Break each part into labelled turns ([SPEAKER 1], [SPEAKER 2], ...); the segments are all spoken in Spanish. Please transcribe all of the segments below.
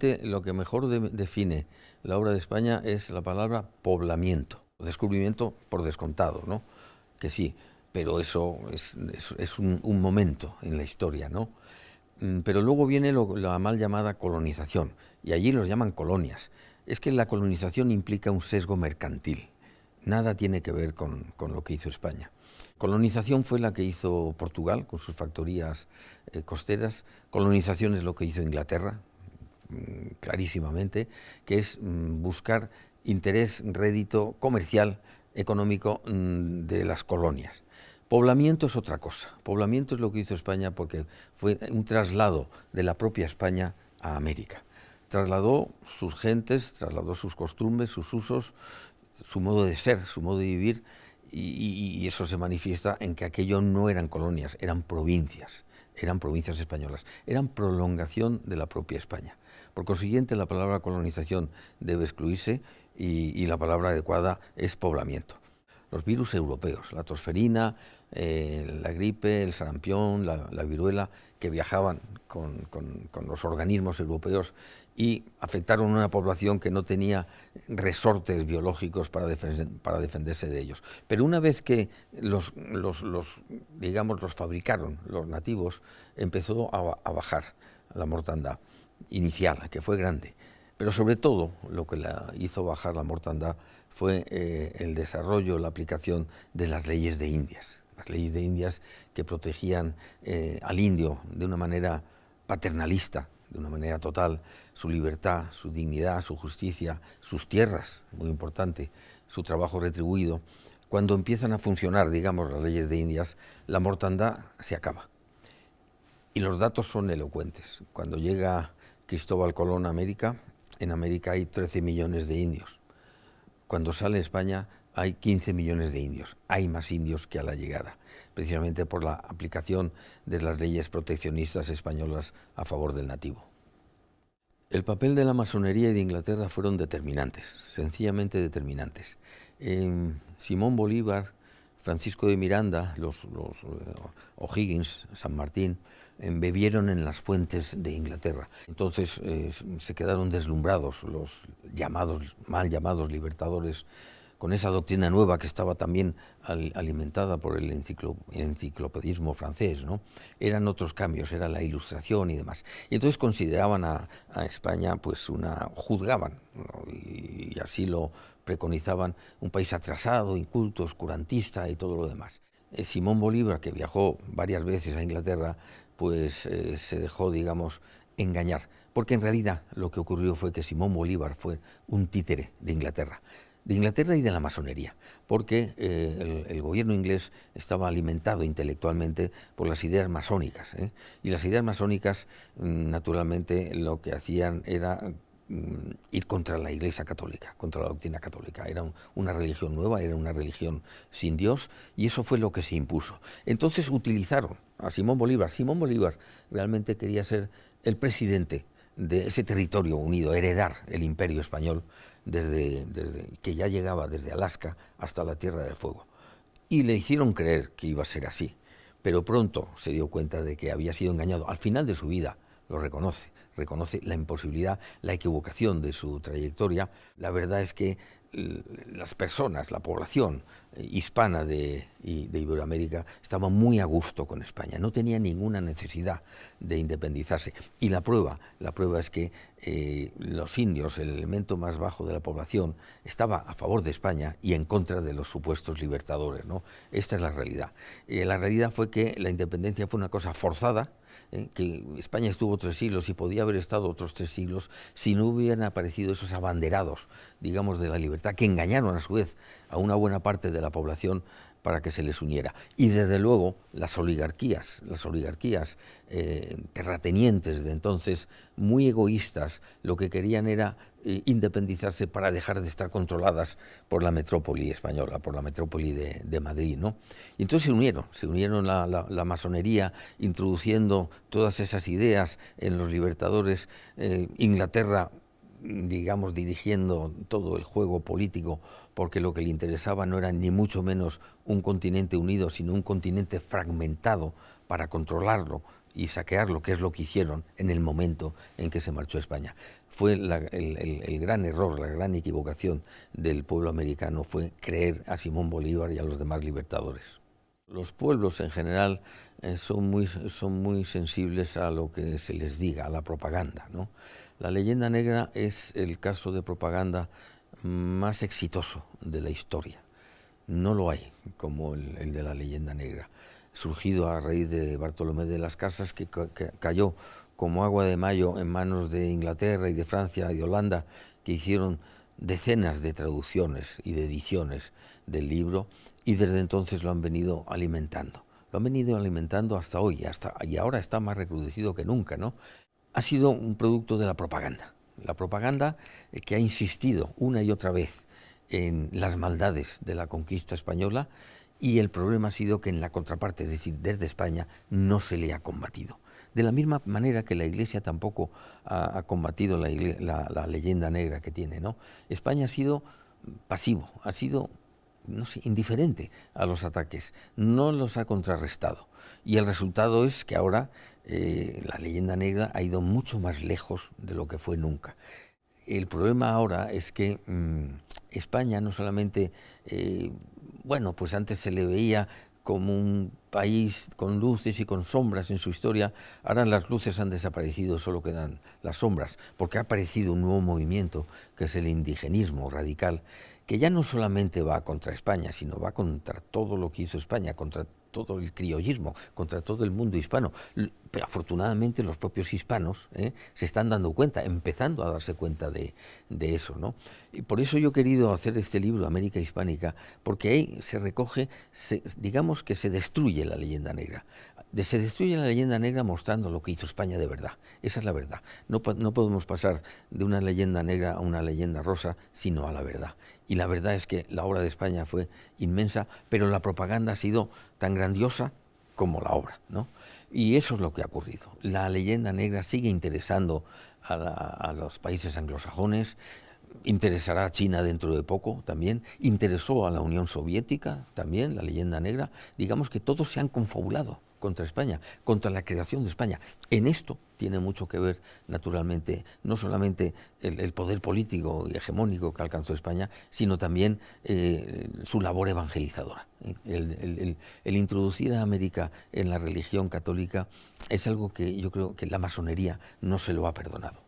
[SPEAKER 1] Probablemente lo que mejor define la obra de España es la palabra poblamiento, descubrimiento por descontado, ¿no? Que sí, pero eso es un momento en la historia, ¿no? Pero luego viene la mal llamada colonización, y allí los llaman colonias. Es que la colonización implica un sesgo mercantil. Nada tiene que ver con lo que hizo España. Colonización fue la que hizo Portugal con sus factorías costeras. Colonización es lo que hizo Inglaterra, clarísimamente, que es buscar interés, rédito comercial, económico de las colonias. Poblamiento es otra cosa. Poblamiento es lo que hizo España porque fue un traslado de la propia España a América. Trasladó sus gentes, trasladó sus costumbres, sus usos, su modo de ser, su modo de vivir, y eso se manifiesta en que aquello no eran colonias, eran provincias españolas, eran prolongación de la propia España. Por consiguiente, la palabra colonización debe excluirse y la palabra adecuada es poblamiento. Los virus europeos, la tosferina, la gripe, el sarampión, la viruela, que viajaban con los organismos europeos y afectaron a una población que no tenía resortes biológicos para defenderse de ellos. Pero una vez que los fabricaron los nativos, empezó a bajar la mortandad inicial, que fue grande. Pero sobre todo, lo que la hizo bajar la mortandad fue el desarrollo, la aplicación de las leyes de Indias. Las leyes de Indias que protegían al indio de una manera paternalista, de una manera total, su libertad, su dignidad, su justicia, sus tierras, muy importante, su trabajo retribuido. Cuando empiezan a funcionar, digamos, las leyes de Indias, la mortandad se acaba. Y los datos son elocuentes. Cuando llega Cristóbal Colón a América, en América hay 13 millones de indios. Cuando sale España hay 15 millones de indios. Hay más indios que a la llegada, precisamente por la aplicación de las leyes proteccionistas españolas a favor del nativo. El papel de la masonería y de Inglaterra fueron determinantes, sencillamente determinantes. Simón Bolívar, Francisco de Miranda, O'Higgins, San Martín, bebieron en las fuentes de Inglaterra. Entonces se quedaron deslumbrados los mal llamados libertadores con esa doctrina nueva que estaba también alimentada por el enciclopedismo francés, ¿no? Eran otros cambios, era la ilustración y demás. Y entonces consideraban a España, pues juzgaban, ¿no? Y así lo preconizaban, un país atrasado, inculto, oscurantista y todo lo demás. Simón Bolívar, que viajó varias veces a Inglaterra, pues se dejó, digamos, engañar, porque en realidad lo que ocurrió fue que Simón Bolívar fue un títere de Inglaterra y de la masonería, porque el gobierno inglés estaba alimentado intelectualmente por las ideas masónicas, y las ideas masónicas, naturalmente, lo que hacían era ir contra la Iglesia católica, contra la doctrina católica. Era una religión nueva, era una religión sin Dios, y eso fue lo que se impuso. Entonces utilizaron a Simón Bolívar. Simón Bolívar realmente quería ser el presidente de ese territorio unido, heredar el imperio español desde que ya llegaba desde Alaska hasta la Tierra del Fuego. Y le hicieron creer que iba a ser así, pero pronto se dio cuenta de que había sido engañado. Al final de su vida lo reconoce la imposibilidad, la equivocación de su trayectoria. La verdad es que las personas, la población hispana de Iberoamérica estaba muy a gusto con España, no tenía ninguna necesidad de independizarse. Y la prueba es que los indios, el elemento más bajo de la población, estaba a favor de España y en contra de los supuestos libertadores, ¿no? Esta es la realidad. La realidad fue que la independencia fue una cosa forzada, que España estuvo 3 siglos y podía haber estado otros 3 siglos si no hubieran aparecido esos abanderados, digamos, de la libertad, que engañaron a su vez a una buena parte de la población para que se les uniera. Y desde luego las oligarquías terratenientes de entonces, muy egoístas, lo que querían era independizarse para dejar de estar controladas por la metrópoli española, por la metrópoli de Madrid, ¿no? Y entonces se unieron la masonería, introduciendo todas esas ideas en los libertadores. Inglaterra, digamos, dirigiendo todo el juego político, porque lo que le interesaba no era ni mucho menos un continente unido, sino un continente fragmentado para controlarlo y saquearlo, que es lo que hicieron en el momento en que se marchó España. Fue el gran error, la gran equivocación del pueblo americano, fue creer a Simón Bolívar y a los demás libertadores. Los pueblos en general son muy sensibles a lo que se les diga, a la propaganda, ¿no? La leyenda negra es el caso de propaganda más exitoso de la historia. No lo hay como el de la leyenda negra, surgido a raíz de Bartolomé de las Casas, que cayó como agua de mayo en manos de Inglaterra y de Francia y de Holanda, que hicieron decenas de traducciones y de ediciones del libro, y desde entonces lo han venido alimentando. Lo han venido alimentando hasta hoy, y ahora está más recrudecido que nunca, ¿no? Ha sido un producto de la propaganda. La propaganda que ha insistido una y otra vez en las maldades de la conquista española, y el problema ha sido que en la contraparte, es decir, desde España, no se le ha combatido. De la misma manera que la Iglesia tampoco ha combatido la leyenda negra que tiene, ¿no? España ha sido pasivo, ha sido, no sé, indiferente a los ataques, no los ha contrarrestado. Y el resultado es que ahora la leyenda negra ha ido mucho más lejos de lo que fue nunca. El problema ahora es que España no solamente, bueno, pues antes se le veía como un país con luces y con sombras en su historia, ahora las luces han desaparecido, solo quedan las sombras, porque ha aparecido un nuevo movimiento, que es el indigenismo radical, que ya no solamente va contra España, sino va contra todo lo que hizo España, contra todo el criollismo, contra todo el mundo hispano. Pero afortunadamente los propios hispanos se están dando cuenta, empezando a darse cuenta de eso, ¿no? Y por eso yo he querido hacer este libro, América Hispánica, porque ahí se recoge, digamos que se destruye la leyenda negra. Se destruye la leyenda negra mostrando lo que hizo España de verdad. Esa es la verdad. No podemos pasar de una leyenda negra a una leyenda rosa, sino a la verdad. Y la verdad es que la obra de España fue inmensa, pero la propaganda ha sido tan grandiosa como la obra, ¿no? Y eso es lo que ha ocurrido. La leyenda negra sigue interesando a los países anglosajones, interesará a China dentro de poco también, interesó a la Unión Soviética también, la leyenda negra. Digamos que todos se han confabulado contra España, contra la creación de España. En esto tiene mucho que ver, naturalmente, no solamente el poder político y hegemónico que alcanzó España, sino también su labor evangelizadora. El introducir a América en la religión católica es algo que yo creo que la masonería no se lo ha perdonado.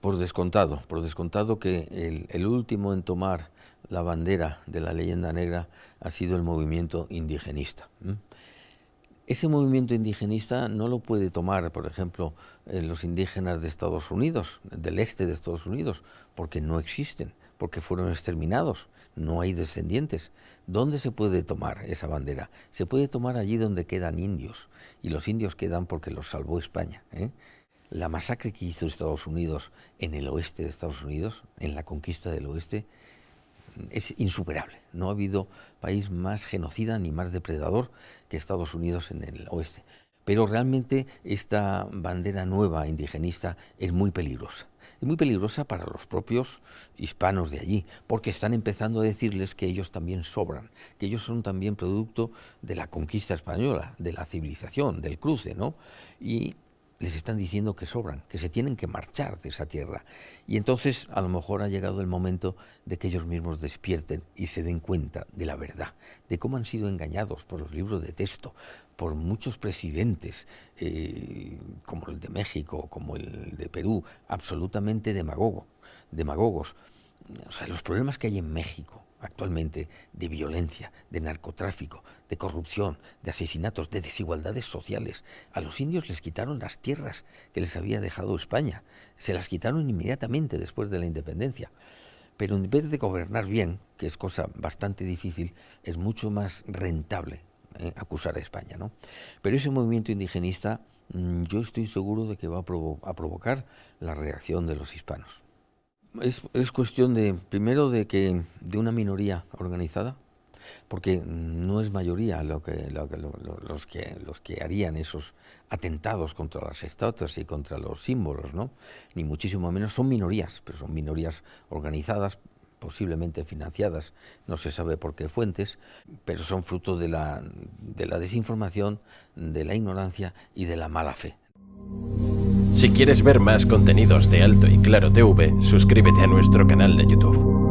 [SPEAKER 1] Por descontado que el último en tomar la bandera de la leyenda negra ha sido el movimiento indigenista. Ese movimiento indigenista no lo puede tomar, por ejemplo, los indígenas de Estados Unidos, del este de Estados Unidos, porque no existen, porque fueron exterminados, no hay descendientes. ¿Dónde se puede tomar esa bandera? Se puede tomar allí donde quedan indios, y los indios quedan porque los salvó España, La masacre que hizo Estados Unidos en el oeste de Estados Unidos, en la conquista del oeste, es insuperable. No ha habido país más genocida ni más depredador que Estados Unidos en el oeste. Pero realmente esta bandera nueva indigenista es muy peligrosa. Es muy peligrosa para los propios hispanos de allí, porque están empezando a decirles que ellos también sobran, que ellos son también producto de la conquista española, de la civilización, del cruce, ¿no? Y les están diciendo que sobran, que se tienen que marchar de esa tierra. Y entonces a lo mejor ha llegado el momento de que ellos mismos despierten y se den cuenta de la verdad, de cómo han sido engañados por los libros de texto, por muchos presidentes, como el de México, como el de Perú, absolutamente demagogos. O sea, los problemas que hay en México actualmente de violencia, de narcotráfico, de corrupción, de asesinatos, de desigualdades sociales. A los indios les quitaron las tierras que les había dejado España. Se las quitaron inmediatamente después de la independencia. Pero en vez de gobernar bien, que es cosa bastante difícil, es mucho más rentable acusar a España, ¿no? Pero ese movimiento indigenista, yo estoy seguro de que va a provocar la reacción de los hispanos. Es cuestión primero de una minoría organizada, porque no es mayoría los que harían esos atentados contra las estatuas y contra los símbolos, ¿no? Ni muchísimo menos, son minorías, pero son minorías organizadas posiblemente financiadas, no se sabe por qué fuentes, pero son fruto de la desinformación, de la ignorancia y de la mala fe.
[SPEAKER 2] Si quieres ver más contenidos de Alto y Claro TV, suscríbete a nuestro canal de YouTube.